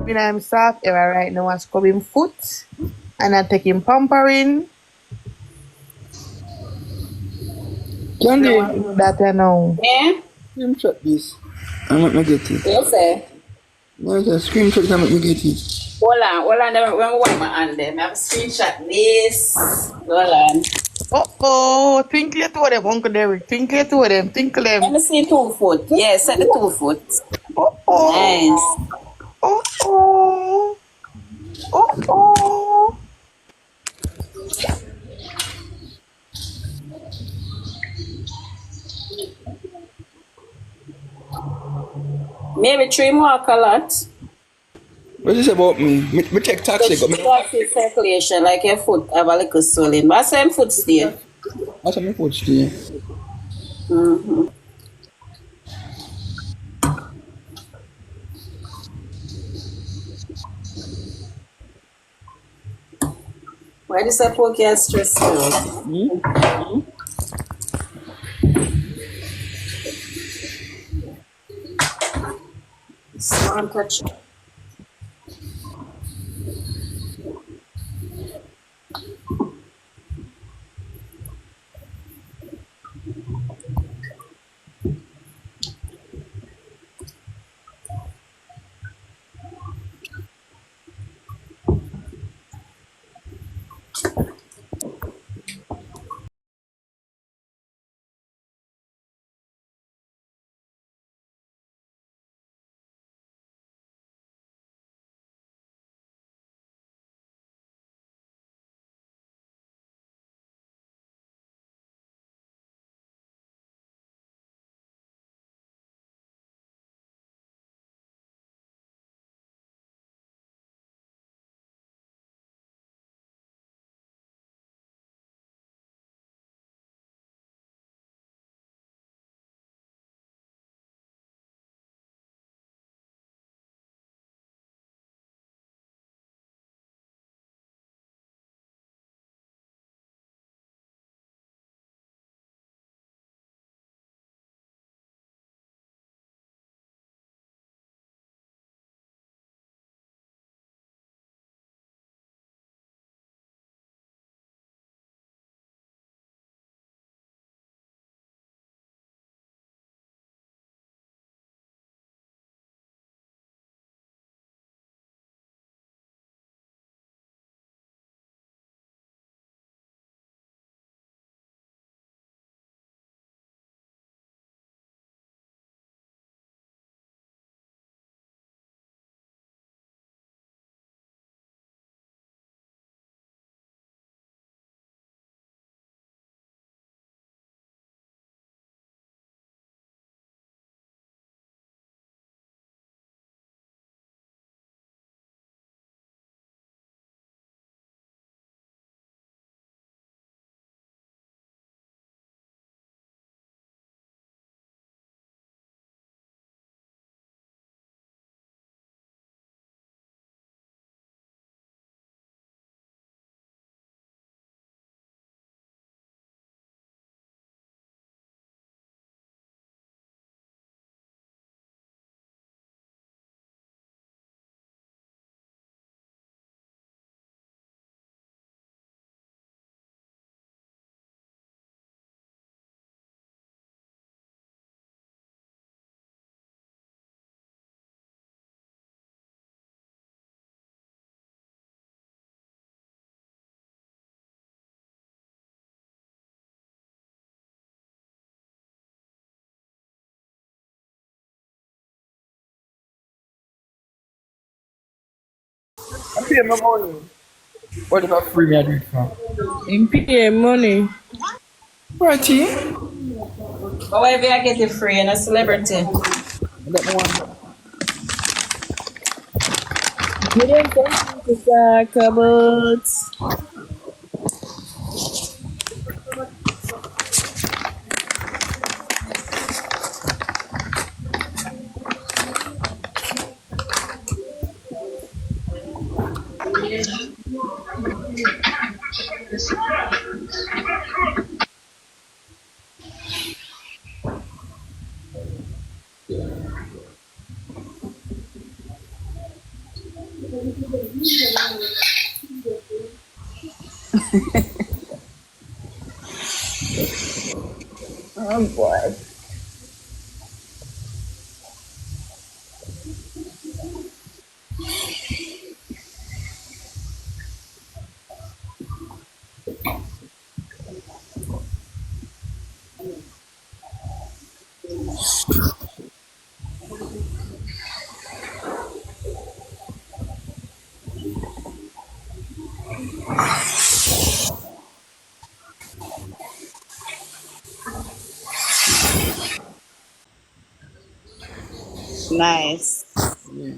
When I'm soft era right now, I scrub him foot and I take him pampering. So I Candy, do that now. Yeah? screenshot this. I'm not gonna get it. You say? No, just screenshot it. I'm not gonna get it. Hold on. Let me wipe my hand there. I have a screenshot this. Hold on. Oh, twinkle to them, Uncle Derek. Twinkle to them, tinkle Let them. me see 2 foot. Yeah, set the 2 foot. Oh, Nice. oh, oh, oh, oh, oh. Maybe 3 more a lot. What is this about me? Me check So taxi. Got me. toxic circulation, like your foot have a little swelling. But same foot still. That's what my foot stay. Mm-hmm. Why does that poke you stressful? Hmm? Small touch. I pay my money. What if I free me? I do it for. In pay money. Righty. But why if I get it free and a celebrity? I got my one. You don't something to talk about. Oh boy. Nice. Yeah.